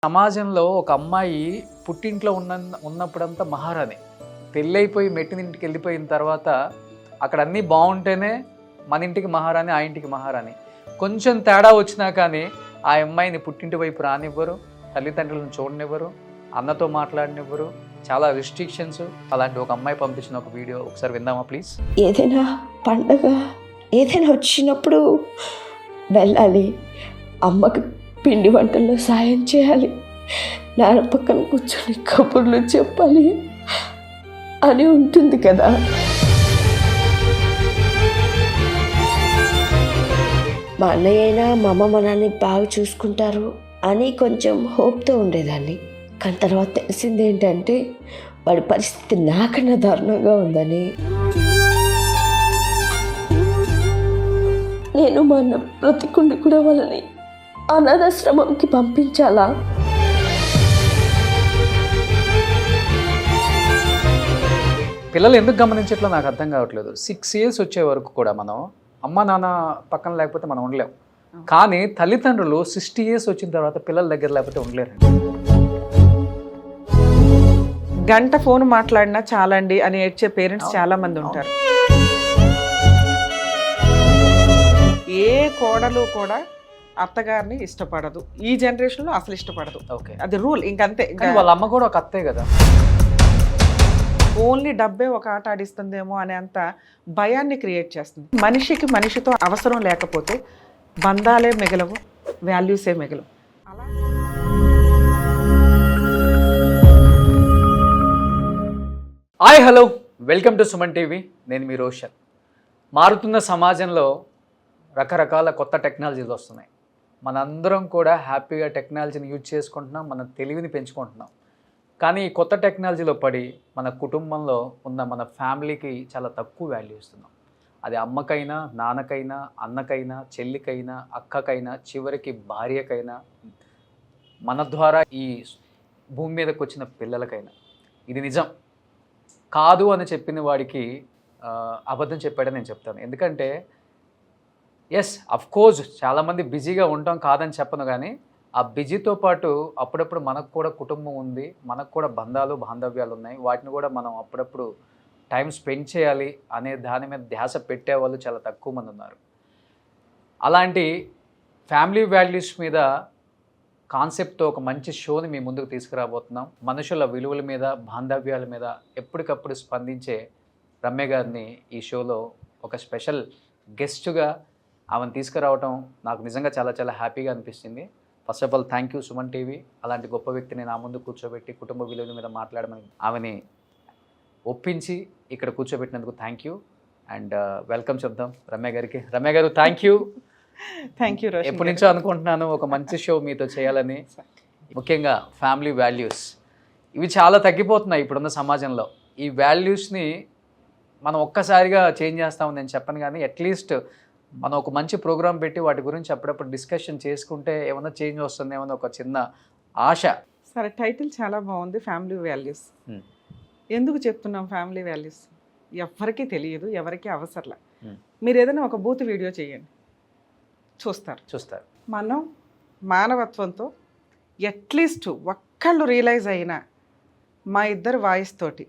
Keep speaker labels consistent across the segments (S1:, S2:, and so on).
S1: సమాజంలో ఒక అమ్మాయి పుట్టింట్లో ఉన్నప్పుడంతా మహారాణి, పెళ్ళైపోయి మెట్టినింటికి వెళ్ళిపోయిన తర్వాత అక్కడ అన్నీ బాగుంటేనే మన ఇంటికి మహారాణి, ఆ ఇంటికి మహారాణి. కొంచెం తేడా వచ్చినా కానీ ఆ అమ్మాయిని పుట్టింటి వైపు రానివ్వరు, తల్లిదండ్రులను చూడనివ్వరు, అన్నతో మాట్లాడనివ్వరు, చాలా రిస్ట్రిక్షన్స్. అలాంటి ఒక అమ్మాయి పంపించిన ఒక వీడియో ఒకసారి విందామా ప్లీజ్?
S2: ఏదైనా పండగ ఏదైనా వచ్చినప్పుడు వెళ్ళాలి, అమ్మకి పిండి వంటల్లో సాయం చేయాలి, నాన్న పక్కన కూర్చొని కబుర్లు చెప్పాలి అని ఉంటుంది కదా. మా అన్నయ్య అయినా మా అమ్మ మా నాన్నని బాగా చూసుకుంటారు అని కొంచెం హోప్తో ఉండేదాన్ని. కానీ తర్వాత తెలిసింది ఏంటంటే వాడి పరిస్థితి నాకన్నా దారుణంగా ఉందని. నేను మా అన్న బ్రతికుండి కూడా వాళ్ళని అనాథాశ్రమంకి పంపించాలా?
S1: పిల్లలు ఎందుకు గమనించట్లో నాకు అర్థం కావట్లేదు. 6 years వచ్చే వరకు కూడా మనం అమ్మ నాన్న పక్కన లేకపోతే మనం ఉండలేం. కానీ తల్లిదండ్రులు 60 years వచ్చిన తర్వాత పిల్లల దగ్గర లేకపోతే ఉండలేరు.
S3: గంట ఫోన్ మాట్లాడినా చాలండి అని ఏడ్చే పేరెంట్స్ చాలా మంది ఉంటారు. ఏ కోడలు కూడా అత్తగారిని ఇష్టపడదు, ఈ జనరేషన్లో అసలు ఇష్టపడదు.
S1: ఓకే,
S3: అది రూల్. ఇంకంతే.
S1: వాళ్ళ అమ్మ కూడా ఒక అత్తే కదా.
S3: ఓన్లీ డబ్బే ఒక ఆట ఆడిస్తుందేమో అనే అంత భయాన్ని క్రియేట్ చేస్తుంది. మనిషికి మనిషితో అవసరం లేకపోతే బంధాలే మిగలవు, వాల్యూసే మిగలవు. అలా
S1: hi hello, welcome to Suman TV. నేను మీ రోషన్. మారుతున్న సమాజంలో రకరకాల కొత్త టెక్నాలజీలు వస్తున్నాయి. మనందరం కూడా హ్యాపీగా టెక్నాలజీని యూజ్ చేసుకుంటున్నాం, మన తెలివిని పెంచుకుంటున్నాం. కానీ ఈ కొత్త టెక్నాలజీలో పడి మన కుటుంబంలో ఉన్న మన ఫ్యామిలీకి చాలా తక్కువ వాల్యూ ఇస్తున్నాం. అది అమ్మకైనా, నాన్నకైనా, అన్నకైనా, చెల్లికైనా, అక్కకైనా, చివరికి భార్యకైనా, మన ద్వారా ఈ భూమి మీదకి వచ్చిన పిల్లలకైనా. ఇది నిజం కాదు అని చెప్పిన వాడికి అబద్ధం చెప్పాడని నేను చెప్తాను. ఎందుకంటే ఎస్, అఫ్కోర్స్ చాలామంది బిజీగా ఉంటాం, కాదని చెప్పను. కానీ ఆ బిజీతో పాటు అప్పుడప్పుడు మనకు కూడా కుటుంబం ఉంది, మనకు కూడా బంధాలు బాంధవ్యాలు ఉన్నాయి. వాటిని కూడా మనం అప్పుడప్పుడు టైం స్పెండ్ చేయాలి అనే దాని మీద ధ్యాస పెట్టేవాళ్ళు చాలా తక్కువ మంది ఉన్నారు. అలాంటి ఫ్యామిలీ వాల్యూస్ మీద కాన్సెప్ట్తో ఒక మంచి షోని మీ ముందుకు తీసుకురాబోతున్నాం. మనుషుల విలువల మీద, బాంధవ్యాల మీద ఎప్పటికప్పుడు స్పందించే రమ్య గారిని ఈ షోలో ఒక స్పెషల్ గెస్ట్గా ఆమెను తీసుకురావటం నాకు నిజంగా చాలా చాలా హ్యాపీగా అనిపిస్తుంది. First of all thank you Suman TV. అలాంటి గొప్ప వ్యక్తిని నా ముందు కూర్చోబెట్టి కుటుంబ విలువల మీద మాట్లాడమని ఆమెని ఒప్పించి ఇక్కడ కూర్చోబెట్టినందుకు థ్యాంక్ యూ. అండ్ వెల్కమ్ చెప్దాం రమ్య గారికి. రమ్య గారు, థ్యాంక్ యూ.
S3: Thank you.
S1: ఎప్పటి నుంచో అనుకుంటున్నాను ఒక మంచి షో మీతో చేయాలని. ముఖ్యంగా ఫ్యామిలీ వాల్యూస్ ఇవి చాలా తగ్గిపోతున్నాయి ఇప్పుడున్న సమాజంలో. ఈ వాల్యూస్ని మనం ఒక్కసారిగా చేంజ్ చేస్తామని నేను చెప్పను, కానీ అట్లీస్ట్ మనం ఒక మంచి ప్రోగ్రామ్ పెట్టి వాటి గురించి అప్పుడప్పుడు డిస్కషన్ చేసుకుంటే ఏమైనా చేంజ్ వస్తుంది, ఏమైనా ఒక చిన్న ఆశ.
S3: సరే, టైటిల్ చాలా బాగుంది, ఫ్యామిలీ వాల్యూస్. ఎందుకు చెప్తున్నాం ఫ్యామిలీ వాల్యూస్? ఎవరికీ తెలియదు, ఎవరికీ అవసరంలే. మీరు ఏదైనా ఒక బూత్ వీడియో చేయండి, చూస్తారు. మనం మానవత్వంతో అట్లీస్ట్ ఒక్కళ్ళు రియలైజ్ అయినా మా ఇద్దరు వాయిస్ తోటి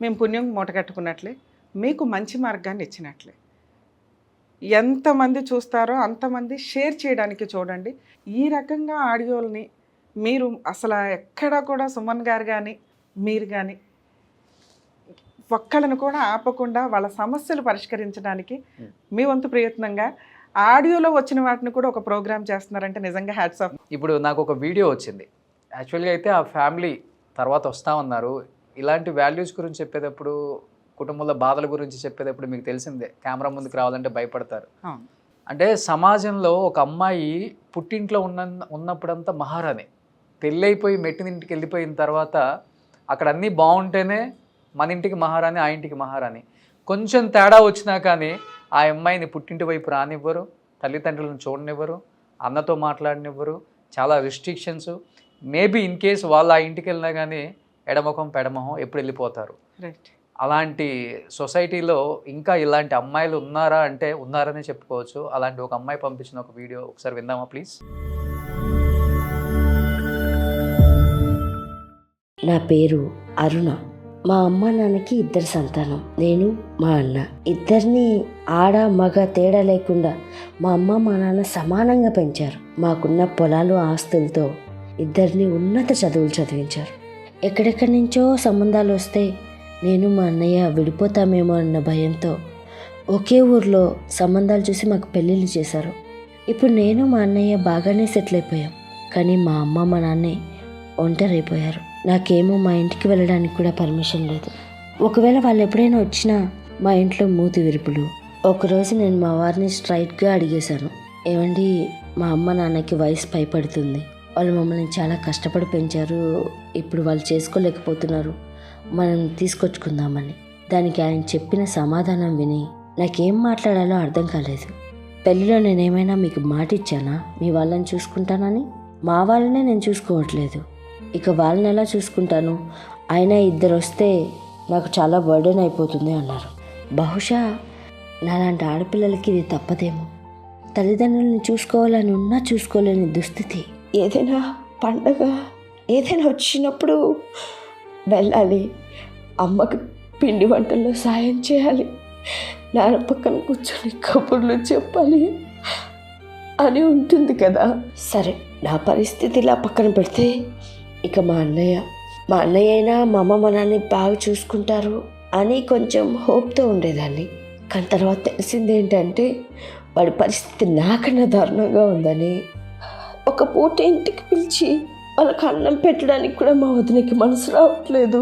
S3: మేము పుణ్యం మూటగట్టుకున్నట్లే, మీకు మంచి మార్గాన్ని ఇచ్చినట్లే. ఎంతమంది చూస్తారో అంతమంది షేర్ చేయడానికి చూడండి. ఈ రకంగా ఆడియోల్ని మీరు అసలు ఎక్కడా కూడా సుమన్ గారు కానీ మీరు కానీ ఒక్కళ్ళను కూడా ఆపకుండా వాళ్ళ సమస్యలు పరిష్కరించడానికి మీ వంతు ప్రయత్నంగా ఆడియోలో వచ్చిన వాటిని కూడా ఒక ప్రోగ్రామ్ చేస్తున్నారంటే నిజంగా హ్యాట్స్ ఆఫ్.
S1: ఇప్పుడు నాకు ఒక వీడియో వచ్చింది. యాక్చువల్గా అయితే ఆ ఫ్యామిలీ తర్వాత వస్తామన్నారు. ఇలాంటి వాల్యూస్ గురించి చెప్పేటప్పుడు, కుటుంబంలో బాధల గురించి చెప్పేటప్పుడు మీకు తెలిసిందే, కెమెరా ముందుకు రావాలంటే భయపడతారు. అంటే సమాజంలో ఒక అమ్మాయి పుట్టింట్లో ఉన్నప్పుడంతా మహారాణి, పెళ్ళైపోయి మెట్టినింటికి వెళ్ళిపోయిన తర్వాత అక్కడ అన్నీ బాగుంటేనే మన ఇంటికి మహారాణి, ఆ ఇంటికి మహారాణి. కొంచెం తేడా వచ్చినా కానీ ఆ అమ్మాయిని పుట్టింటి వైపు రానివ్వరు, తల్లిదండ్రులను చూడనివ్వరు, అన్నతో మాట్లాడనివ్వరు, చాలా రిస్ట్రిక్షన్స్. మేబీ ఇన్ కేస్ వాళ్ళు ఆ ఇంటికి వెళ్ళినా కానీ ఎడమొఖం పెడమొహం ఎప్పుడు వెళ్ళిపోతారు.
S3: రైట్.
S1: అలాంటి సొసైటీలో ఇంకా ఇలాంటి అమ్మాయిలు ఉన్నారా అంటే ఉన్నారనే చెప్పుకోవచ్చు. అలాంటి ఒక అమ్మాయి పంపించిన ఒక వీడియో ఒకసారి విందామా ప్లీజ్?
S2: నా పేరు అరుణ. మా అమ్మ నాన్నకి 2 సంతానం, నేను మా అన్న. ఇద్దరిని ఆడ మగ తేడా లేకుండా మా అమ్మ మా నాన్న సమానంగా పెంచారు. మాకున్న పొలాలు ఆస్తులతో ఇద్దరిని ఉన్నత చదువులు చదివించారు. ఎక్కడెక్కడి నుంచో సంబంధాలు వస్తే నేను మా అన్నయ్య విడిపోతామేమో అన్న భయంతో ఒకే ఊర్లో సంబంధాలు చూసి మాకు పెళ్ళిళ్ళు చేశారు. ఇప్పుడు నేను మా అన్నయ్య బాగానే సెటిల్ అయిపోయాం. కానీ మా అమ్మ మా నాన్నే ఒంటరైపోయారు. నాకేమో మా ఇంటికి వెళ్ళడానికి కూడా పర్మిషన్ లేదు. ఒకవేళ వాళ్ళు ఎప్పుడైనా వచ్చినా మా ఇంట్లో మూతి విరుపులు. ఒకరోజు నేను మా వారిని స్ట్రైట్గా అడిగేశాను, ఏమండి, మా అమ్మ నాన్నకి వయసు పైపడుతుంది, వాళ్ళు మమ్మల్ని చాలా కష్టపడి పెంచారు, ఇప్పుడు వాళ్ళు చేసుకోలేకపోతున్నారు, మనం తీసుకొచ్చుకుందామని. దానికి ఆయన చెప్పిన సమాధానం విని నాకేం మాట్లాడాలో అర్థం కాలేదు. పెళ్ళిలో నేనేమైనా మీకు మాట ఇచ్చానా మీ వాళ్ళని చూసుకుంటానని? మా వాళ్ళనే నేను చూసుకోవట్లేదు, ఇక వాళ్ళని ఎలా చూసుకుంటాను? అయినా 2 వస్తే నాకు చాలా బర్డెన్ అయిపోతుంది అన్నారు. బహుశా నాలాంటి ఆడపిల్లలకి ఇది తప్పదేమో. తల్లిదండ్రులను చూసుకోవాలని ఉన్నా చూసుకోలేని దుస్థితి. ఏదైనా పండగ ఏదైనా వచ్చినప్పుడు వెళ్ళాలి, అమ్మకి పిండి వంటల్లో సాయం చేయాలి, నాన్న పక్కన కూర్చొని కబుర్లు చెప్పాలి అని ఉంటుంది కదా. సరే, నా పరిస్థితి ఇలా పక్కన పెడితే ఇక మా అన్నయ్య అయినా మా అమ్మ మా నాన్ని బాగా చూసుకుంటారు అని కొంచెం హోప్తో ఉండేదాన్ని. కానీ తర్వాత తెలిసింది ఏంటంటే వాడి పరిస్థితి నాకన్నా దారుణంగా ఉందని. ఒక పూట ఇంటికి పిలిచి వాళ్ళకి అన్నం పెట్టడానికి కూడా మా వదినకి మనసు రావట్లేదు.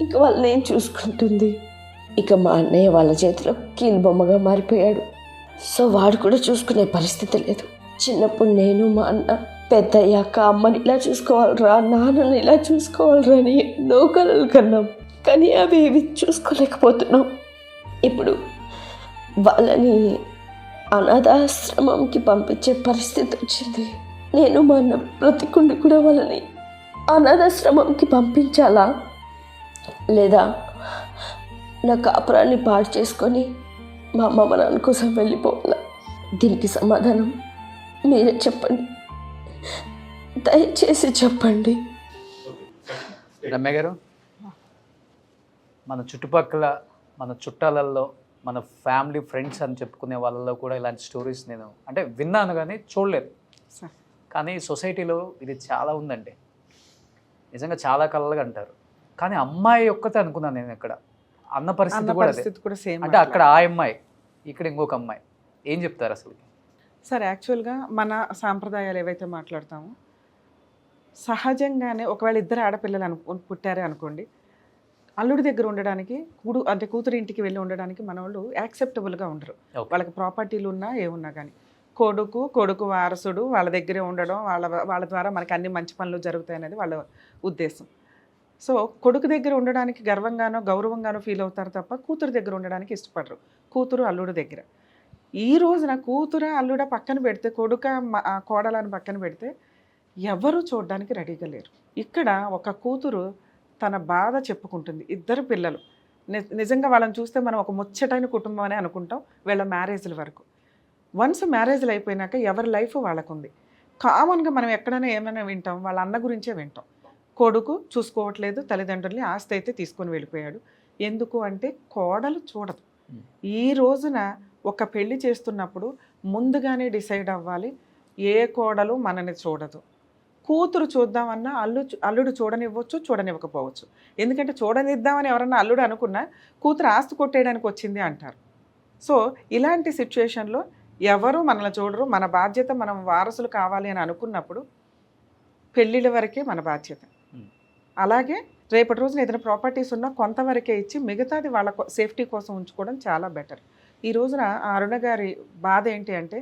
S2: ఇక వాళ్ళని ఏం చూసుకుంటుంది? ఇక మా అన్నయ్య వాళ్ళ చేతిలో కీలుబొమ్మగా మారిపోయాడు. సో వాడు కూడా చూసుకునే పరిస్థితి లేదు. చిన్నప్పుడు నేను మా అన్న పెద్దయ్యాక అమ్మని ఇలా చూసుకోవాలరా, నాన్నని ఇలా చూసుకోవాలరా అని ఎన్నో కలలు కన్నాం. కానీ అవి ఏవి చూసుకోలేకపోతున్నాం. ఇప్పుడు వాళ్ళని అనాథాశ్రమంకి పంపించే పరిస్థితి వచ్చింది. నేను మా అన్న బ్రతికుండి కూడా వాళ్ళని అనాథాశ్రమంకి పంపించాలా, లేదా నా కాపురాన్ని పాడు చేసుకొని మా అమ్మ మా నాన్న కోసం వెళ్ళిపోవాలా? దీనికి సమాధానం మీరే చెప్పండి, దయచేసి చెప్పండి.
S1: రమ్య గారు, మన చుట్టుపక్కల మన చుట్టాలలో మన ఫ్యామిలీ ఫ్రెండ్స్ అని చెప్పుకునే వాళ్ళలో కూడా ఇలాంటి స్టోరీస్ నేను అంటే విన్నాను కానీ చూడలేదు. కానీ సొసైటీలో ఇది చాలా ఉందండి, నిజంగా చాలా కలలుగా అంటారు. కానీ అమ్మాయి ఒక్కతే అనుకున్నాను నేను. ఇక్కడ అన్న పరిస్థితి కూడా సేమ్. అంటే అక్కడ ఆ అమ్మాయి, ఇక్కడ ఇంకొక అమ్మాయి. ఏం చెప్తారు అసలు?
S3: సరే, యాక్చువల్గా మన సాంప్రదాయాలు ఏవైతే మాట్లాడతామో సహజంగానే ఒకవేళ 2 ఆడపిల్లలు పుట్టారే అనుకోండి, అల్లుడి దగ్గర ఉండడానికి కూతురు ఇంటికి వెళ్ళి ఉండడానికి మన వాళ్ళు యాక్సెప్టబుల్గా ఉండరు. వాళ్ళకి ప్రాపర్టీలు ఉన్నా ఏమున్నా కానీ కొడుకు వారసుడు వాళ్ళ దగ్గరే ఉండడం, వాళ్ళ ద్వారా మనకి అన్ని మంచి పనులు జరుగుతాయి అనేది వాళ్ళ ఉద్దేశం. సో కొడుకు దగ్గర ఉండడానికి గర్వంగానో గౌరవంగానో ఫీల్ అవుతారు తప్ప కూతురు దగ్గర ఉండడానికి ఇష్టపడరు. కూతురు అల్లుడు దగ్గర. ఈ రోజున కూతుర అల్లుడ పక్కన పెడితే, కొడుక కోడలని పక్కన పెడితే ఎవరు చూడడానికి రెడీగా లేరు. ఇక్కడ ఒక కూతురు తన బాధ చెప్పుకుంటుంది. 2 పిల్లలు, నిజంగా వాళ్ళని చూస్తే మనం ఒక ముచ్చటైన కుటుంబం అని అనుకుంటాం వీళ్ళ మ్యారేజ్ల వరకు. వన్స్ మ్యారేజ్లు అయిపోయినాక ఎవరి లైఫ్ వాళ్ళకుంది. కామన్గా మనం ఎక్కడైనా ఏమైనా వింటాం, వాళ్ళ అన్న గురించే వింటాం. కొడుకు చూసుకోవట్లేదు, తల్లిదండ్రుల్ని ఆస్తి అయితే తీసుకొని వెళ్ళిపోయాడు. ఎందుకు అంటే కోడలు చూడదు. ఈ రోజున ఒక పెళ్లి చేస్తున్నప్పుడు ముందుగానే డిసైడ్ అవ్వాలి, ఏ కోడలు మనని చూడదు. కూతురు చూద్దామన్నా అల్లుడు చూడనివ్వచ్చు, చూడనివ్వకపోవచ్చు. ఎందుకంటే చూడనిద్దామని ఎవరన్నా అల్లుడు అనుకున్నా కూతురు ఆస్తి కొట్టేయడానికి వచ్చింది అంటారు. సో ఇలాంటి సిచ్యువేషన్లో ఎవరు మనల్ని చూడరు. మన బాధ్యత మనం వారసులు కావాలి అని అనుకున్నప్పుడు పెళ్ళిళ్ళ వరకే మన బాధ్యత. అలాగే రేపటి రోజున ఏదైనా ప్రాపర్టీస్ ఉన్నా కొంతవరకే ఇచ్చి మిగతాది వాళ్ళ సేఫ్టీ కోసం ఉంచుకోవడం చాలా బెటర్. ఈ రోజున అరుణ గారి బాధ ఏంటి అంటే,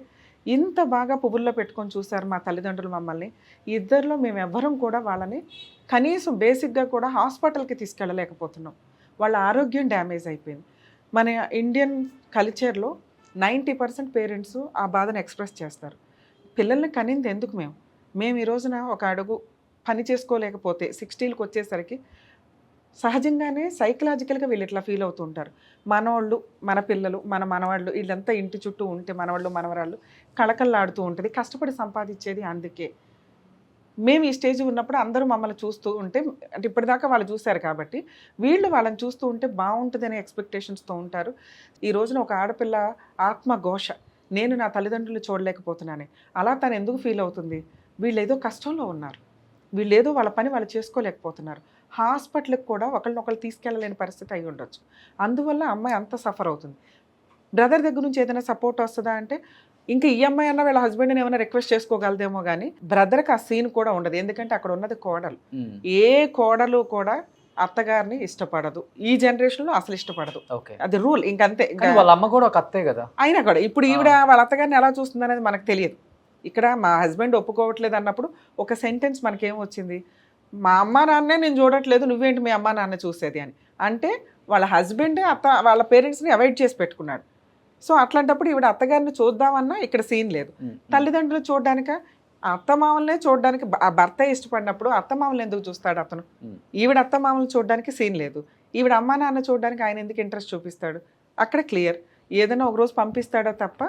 S3: ఇంత బాగా పువ్వుల్లో పెట్టుకొని చూశారు మా తల్లిదండ్రులు మమ్మల్ని, 2లో మేము ఎవ్వరం కూడా వాళ్ళని కనీసం బేసిక్గా కూడా హాస్పిటల్కి తీసుకెళ్ళలేకపోతున్నాం. వాళ్ళ ఆరోగ్యం డ్యామేజ్ అయిపోయింది. మన ఇండియన్ కల్చర్లో 90% పేరెంట్స్ ఆ బాధను ఎక్స్ప్రెస్ చేస్తారు. పిల్లల్ని కనింది ఎందుకు? మేము ఈ రోజున ఒక అడుగు పని చేసుకోలేకపోతే 60లకు వచ్చేసరికి సహజంగానే సైకలాజికల్గా వీళ్ళు ఇట్లా ఫీల్ అవుతూ ఉంటారు. మనవాళ్ళు, మన పిల్లలు, మన మనవాళ్ళు వీళ్ళంతా ఇంటి చుట్టూ ఉంటే మనవాళ్ళు మనవరాళ్ళు కళకళలాడుతూ ఉంటుంది. కష్టపడి సంపాదించేది అందుకే. మేము ఈ స్టేజ్ ఉన్నప్పుడు అందరూ మమ్మల్ని చూస్తూ ఉంటే, అంటే ఇప్పటిదాకా వాళ్ళు చూశారు కాబట్టి వీళ్ళు వాళ్ళని చూస్తూ ఉంటే బాగుంటుందనే ఎక్స్పెక్టేషన్స్తో ఉంటారు. ఈ రోజున ఒక ఆడపిల్ల ఆత్మఘోష, నేను నా తల్లిదండ్రులు చూడలేకపోతున్నానే, అలా తను ఎందుకు ఫీల్ అవుతుంది? వీళ్ళు ఏదో కష్టంలో ఉన్నారు, వీళ్ళు ఏదో వాళ్ళ పని వాళ్ళు చేసుకోలేకపోతున్నారు, హాస్పిటల్కి కూడా ఒకళ్ళనొకళ్ళు తీసుకెళ్ళలేని పరిస్థితి అయి ఉండొచ్చు, అందువల్ల అమ్మాయి అంత సఫర్ అవుతుంది. బ్రదర్ దగ్గర నుంచి ఏదైనా సపోర్ట్ వస్తుందా అంటే ఇంకా ఈ అమ్మాయి అన్న వీళ్ళ హస్బెండ్ని ఏమైనా రిక్వెస్ట్ చేసుకోగలదేమో కానీ బ్రదర్కి ఆ సీన్ కూడా ఉండదు. ఎందుకంటే అక్కడ ఉన్నది కోడలు. ఏ కోడలు కూడా అత్తగారిని ఇష్టపడదు, ఈ జనరేషన్లో అసలు ఇష్టపడదు, అది రూల్. ఇంకంతే.
S1: వాళ్ళ అమ్మ కూడా ఒక అత్తే కదా
S3: అయినా కూడా ఇప్పుడు ఈవిడ వాళ్ళ అత్తగారిని ఎలా చూస్తుంది అనేది మనకు తెలియదు. ఇక్కడ మా హస్బెండ్ ఒప్పుకోవట్లేదు అన్నప్పుడు ఒక సెంటెన్స్ మనకేం వచ్చింది, మా అమ్మ నాన్నే నేను చూడట్లేదు, నువ్వేంటి మీ అమ్మ నాన్న చూసేది అని. అంటే వాళ్ళ హస్బెండే వాళ్ళ పేరెంట్స్ని అవాయిడ్ చేసి పెట్టుకున్నాడు. సో అట్లాంటప్పుడు ఈవిడ అత్తగారిని చూద్దామన్నా ఇక్కడ సీన్ లేదు. తల్లిదండ్రులు చూడడానిక, అత్తమామలనే చూడడానికి ఆ భర్త ఇష్టపడినప్పుడు అత్తమామలు ఎందుకు చూస్తాడు అతను? ఈవిడ అత్తమామలు చూడడానికి సీన్ లేదు, ఈవిడ అమ్మా నాన్న చూడడానికి ఆయన ఎందుకు ఇంట్రెస్ట్ చూపిస్తాడు? అక్కడ క్లియర్. ఏదైనా ఒకరోజు పంపిస్తాడో తప్ప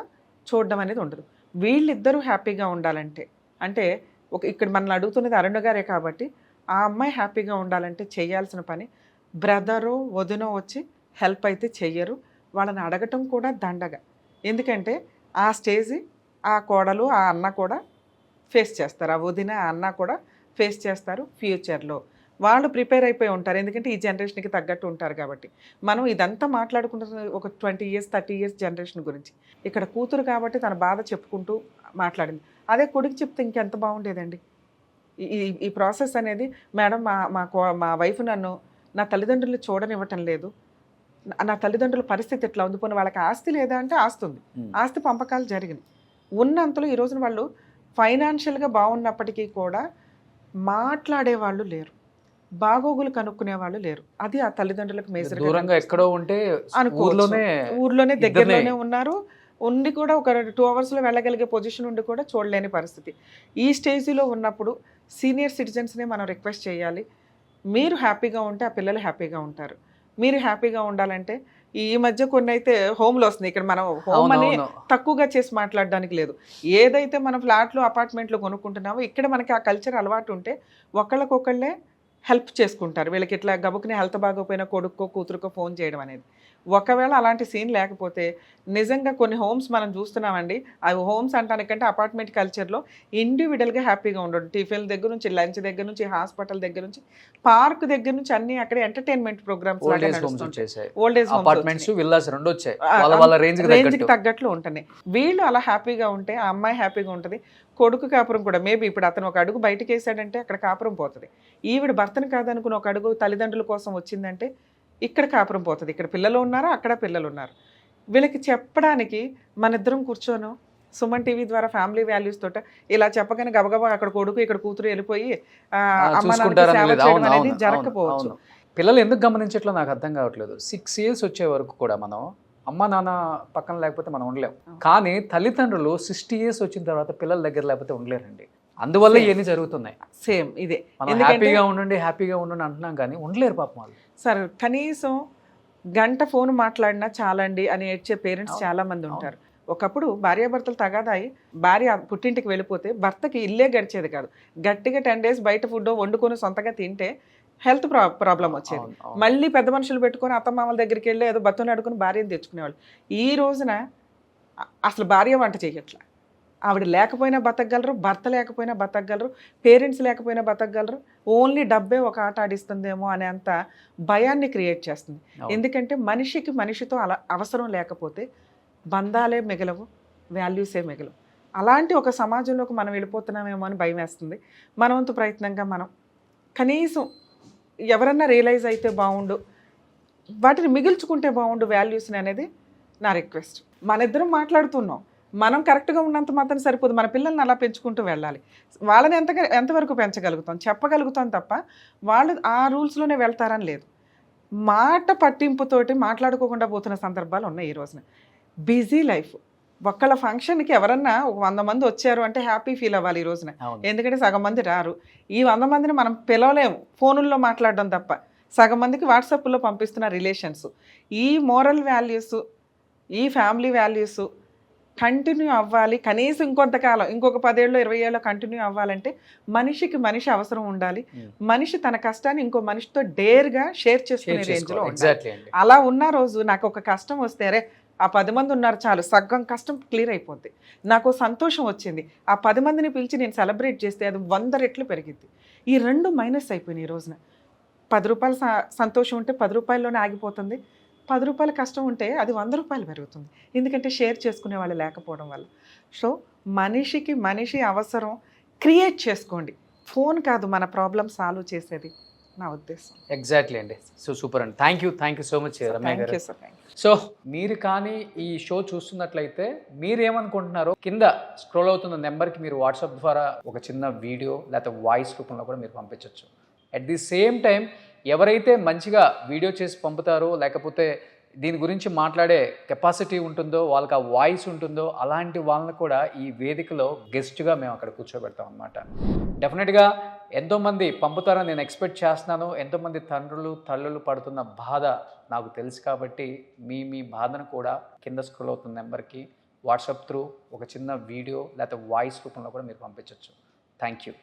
S3: చూడడం అనేది ఉండదు. వీళ్ళిద్దరూ హ్యాపీగా ఉండాలంటే, అంటే ఇక్కడ మనల్ని అడుగుతున్నది అరుణ గారే కాబట్టి, ఆ అమ్మాయి హ్యాపీగా ఉండాలంటే చేయాల్సిన పని, బ్రదరో వదినో వచ్చి హెల్ప్ అయితే చెయ్యరు, వాళ్ళని అడగటం కూడా దండగా. ఎందుకంటే ఆ స్టేజ్ ఆ కోడలు ఆ అన్న కూడా ఫేస్ చేస్తారు, ఆ వదిన ఆ అన్న కూడా ఫేస్ చేస్తారు ఫ్యూచర్లో. వాళ్ళు ప్రిపేర్ అయిపోయి ఉంటారు, ఎందుకంటే ఈ జనరేషన్కి తగ్గట్టు ఉంటారు కాబట్టి. మనం ఇదంతా మాట్లాడుకుంటున్న ఒక 20 years 30 years జనరేషన్ గురించి. ఇక్కడ కూతురు కాబట్టి తన బాధ చెప్పుకుంటూ మాట్లాడింది. అదే కొడుకు చెప్తే ఇంకెంత బాగుండేదండి. ఈ ప్రాసెస్ అనేది, మేడం మా వైఫ్ నన్ను నా తల్లిదండ్రులు చూడనివ్వటం లేదు, నా తల్లిదండ్రుల పరిస్థితి ఎట్లా ఉంది, పోనీ వాళ్ళకి ఆస్తి లేదా అంటే ఆస్తి ఉంది, ఆస్తి పంపకాలు జరిగినాయి, ఉన్నంతలో ఈ రోజున వాళ్ళు ఫైనాన్షియల్గా బాగున్నప్పటికీ కూడా మాట్లాడే వాళ్ళు లేరు, బాగోగులు కనుక్కునే వాళ్ళు లేరు. అది ఆ తల్లిదండ్రులకు మేజర్.
S1: దూరంగా ఎక్కడో ఉంటే
S3: ఊర్లోనే దగ్గరలోనే ఉన్నారు, ఉండి కూడా ఒక 2 hours వెళ్ళగలిగే పొజిషన్ ఉండి కూడా చూడలేని పరిస్థితి. ఈ స్టేజ్లో ఉన్నప్పుడు సీనియర్ సిటిజన్స్ని మనం రిక్వెస్ట్ చేయాలి, మీరు హ్యాపీగా ఉంటే ఆ పిల్లలు హ్యాపీగా ఉంటారు. మీరు హ్యాపీగా ఉండాలంటే ఈ మధ్య కొన్ని అయితే హోమ్లో వస్తుంది. ఇక్కడ మనం హోమ్ అని తక్కువగా చేసి మాట్లాడడానికి లేదు. ఏదైతే మనం ఫ్లాట్లు అపార్ట్మెంట్లు కొనుక్కుంటున్నామో ఇక్కడ మనకి ఆ కల్చర్ అలవాటు ఉంటే ఒకళ్ళకొకళ్ళే హెల్ప్ చేసుకుంటారు. వీళ్ళకి ఇట్లా గబుకుని హెల్త్ బాగోపోయినా కొడుకో కూతురుకో ఫోన్ చేయడం అనేది. ఒకవేళ అలాంటి సీన్ లేకపోతే నిజంగా కొన్ని హోమ్స్ మనం చూస్తున్నామండి. అవి హోమ్స్ అంటానికంటే అపార్ట్మెంట్ కల్చర్లో ఇండివిజువల్గా హ్యాపీగా ఉండడు. టిఫిన్ దగ్గర నుంచి, లంచ్ దగ్గర నుంచి, హాస్పిటల్ దగ్గర నుంచి, పార్క్ దగ్గర నుంచి అన్ని అక్కడ entertainment programs old age
S1: apartments villas రెండు వచ్చాయి,
S3: రేంజ్కి తగ్గట్లు ఉంటున్నాయి. వీళ్ళు అలా హ్యాపీగా ఉంటే ఆ అమ్మాయి హ్యాపీగా ఉంటుంది. కొడుకు కాపురం కూడా మేబీ ఇప్పుడు అతను ఒక అడుగు బయటకు వేసాడంటే అక్కడ కాపురం పోతుంది. ఈవిడ భర్తను కాదనుకుని ఒక అడుగు తల్లిదండ్రుల కోసం వచ్చిందంటే ఇక్కడ కాపురం పోతుంది. ఇక్కడ పిల్లలు ఉన్నారు, అక్కడ పిల్లలు ఉన్నారు. వీళ్ళకి చెప్పడానికి మన ఇద్దరం కూర్చోను సుమన్ టీవీ ద్వారా ఫ్యామిలీ వాల్యూస్ తోట ఇలా చెప్పగానే గబగబా అక్కడ కొడుకు ఇక్కడ కూతురు వెళ్ళిపోయి అమ్మ అనేది జరగకపోవచ్చు.
S1: పిల్లలు ఎందుకు గమనించట్లో నాకు అర్థం కావట్లేదు. 6 years వచ్చే వరకు కూడా మనం అమ్మ నాన్న పక్కన లేకపోతే మనం ఉండలేం. కానీ తల్లిదండ్రులు 60 years వచ్చిన తర్వాత పిల్లల దగ్గర లేకపోతే ఉండలేరండి. అందువల్ల ఇవన్నీ జరుగుతున్నాయి.
S3: సేమ్ ఇదే,
S1: హ్యాపీగా ఉండండి అంటున్నాం కానీ ఉండలేరు పాపం వాళ్ళు.
S3: సార్ కనీసం గంట ఫోన్ మాట్లాడినా చాలండి అని ఏడ్చే పేరెంట్స్ చాలా మంది ఉంటారు. ఒకప్పుడు భార్యాభర్తలు తగాదాయి భార్య పుట్టింటికి వెళ్ళిపోతే భర్తకి ఇల్లే గడిచేది కాదు. గట్టిగా 10 days బయట ఫుడ్ వండుకొని సొంతగా తింటే హెల్త్ ప్రాబ్లం వచ్చేది. మళ్ళీ పెద్ద మనుషులు పెట్టుకొని అత్తమామల దగ్గరికి వెళ్ళి ఏదో బతుని అడుగుని భార్యను తెచ్చుకునేవాళ్ళు. ఈ రోజున అసలు భార్య వంట చేయట్లా, ఆవిడ లేకపోయినా బతకగలరు, భర్త లేకపోయినా బతకగలరు, పేరెంట్స్ లేకపోయినా బతకగలరు. ఓన్లీ డబ్బే ఒక ఆట ఆడిస్తుందేమో అనే అంత భయాన్ని క్రియేట్ చేస్తుంది. ఎందుకంటే మనిషికి మనిషితో అలా అవసరం లేకపోతే బంధాలే మిగలవు, వాల్యూసే మిగలవు. అలాంటి ఒక సమాజంలోకి మనం వెళ్ళిపోతున్నామేమో అని భయం వేస్తుంది. మనవంతు ప్రయత్నంగా మనం కనీసం ఎవరన్నా రియలైజ్ అయితే బాగుండు, వాటిని మిగిల్చుకుంటే బాగుండు వాల్యూస్ని అనేది నా రిక్వెస్ట్. మన ఇద్దరం మాట్లాడుతున్నాం, మనం కరెక్ట్గా ఉన్నంత మాత్రం సరిపోదు, మన పిల్లల్ని అలా పెంచుకుంటూ వెళ్ళాలి. వాళ్ళని ఎంతవరకు పెంచగలుగుతాం, చెప్పగలుగుతాం తప్ప వాళ్ళు ఆ రూల్స్లోనే వెళ్తారని లేదు. మాట పట్టింపుతోటి మాట్లాడుకోకుండా పోతున్న సందర్భాలు ఉన్నాయి ఈ రోజున. Busy life. ఒక్కళ్ళ ఫంక్షన్కి ఎవరన్నా ఒక 100 మంది వచ్చారు అంటే హ్యాపీ ఫీల్ అవ్వాలి ఈ రోజున. ఎందుకంటే సగం మంది రారు. ఈ 100 మందిని మనం పిలవలేము ఫోనుల్లో మాట్లాడడం తప్ప. సగం మందికి వాట్సాప్లో పంపిస్తున్న రిలేషన్స్. ఈ మోరల్ వాల్యూస్, ఈ ఫ్యామిలీ వాల్యూస్ కంటిన్యూ అవ్వాలి, కనీసం ఇంకొంతకాలం, ఇంకొక 10 ఏళ్ళు 20 ఏళ్ళు కంటిన్యూ అవ్వాలంటే మనిషికి మనిషి అవసరం ఉండాలి. మనిషి తన కష్టాన్ని ఇంకో మనిషితో డేర్గా షేర్ చేసుకునే రేంజ్లో ఉండాలి.
S1: ఎగ్జాక్ట్లీ అండి.
S3: అలా ఉన్న రోజు నాకు ఒక కష్టం వస్తే అరే ఆ 10 మంది ఉన్నారు చాలు, సగం కష్టం క్లియర్ అయిపోద్ది. నాకు సంతోషం వచ్చింది, ఆ 10 మందిని పిలిచి నేను సెలబ్రేట్ చేస్తే అది 100 రెట్లు పెరిగిద్ది. ఈ 2 మైనస్ అయిపోయినాయి ఈ రోజున. 10 రూపాయల సంతోషం ఉంటే 10 రూపాయల్లోనే ఆగిపోతుంది. 10 రూపాయల కష్టం ఉంటే అది 100 రూపాయలు పెరుగుతుంది. ఎందుకంటే షేర్ చేసుకునే వాళ్ళు లేకపోవడం వల్ల. సో మనిషికి మనిషి అవసరం క్రియేట్ చేసుకోండి. ఫోన్ కాదు మన ప్రాబ్లం సాల్వ్ చేసేది, నా ఉద్దేశం.
S1: ఎగ్జాక్ట్లీ అండి. సో సూపర్ అండి. Thank you so much Ramya
S3: thank
S1: గారు.
S3: You sir. Thank you.
S1: So మీరు కానీ ఈ షో చూస్తున్నట్లయితే మీరేమనుకుంటున్నారో కింద స్క్రోల్ అవుతున్న నెంబర్కి మీరు వాట్సాప్ ద్వారా ఒక చిన్న వీడియో లేకపోతే వాయిస్ రూపంలో కూడా మీరు పంపించవచ్చు. అట్ ది సేమ్ టైం ఎవరైతే మంచిగా వీడియో చేసి పంపుతారో లేకపోతే దీని గురించి మాట్లాడే కెపాసిటీ ఉంటుందో, వాళ్ళకి ఆ వాయిస్ ఉంటుందో, అలాంటి వాళ్ళని కూడా ఈ వేదికలో గెస్ట్గా మేము అక్కడ కూర్చోబెడతాం అనమాట. డెఫినెట్గా ఎంతోమంది పంపుతారని నేను ఎక్స్పెక్ట్ చేస్తున్నాను. ఎంతోమంది తండ్రులు తల్లులు పడుతున్న బాధ నాకు తెలుసు కాబట్టి మీ బాధను కూడా కింద స్క్రోల్ అవుతున్న నెంబర్కి వాట్సాప్ త్రూ ఒక చిన్న వీడియో లేకపోతే వాయిస్ రూపంలో కూడా మీరు పంపించవచ్చు. Thank you.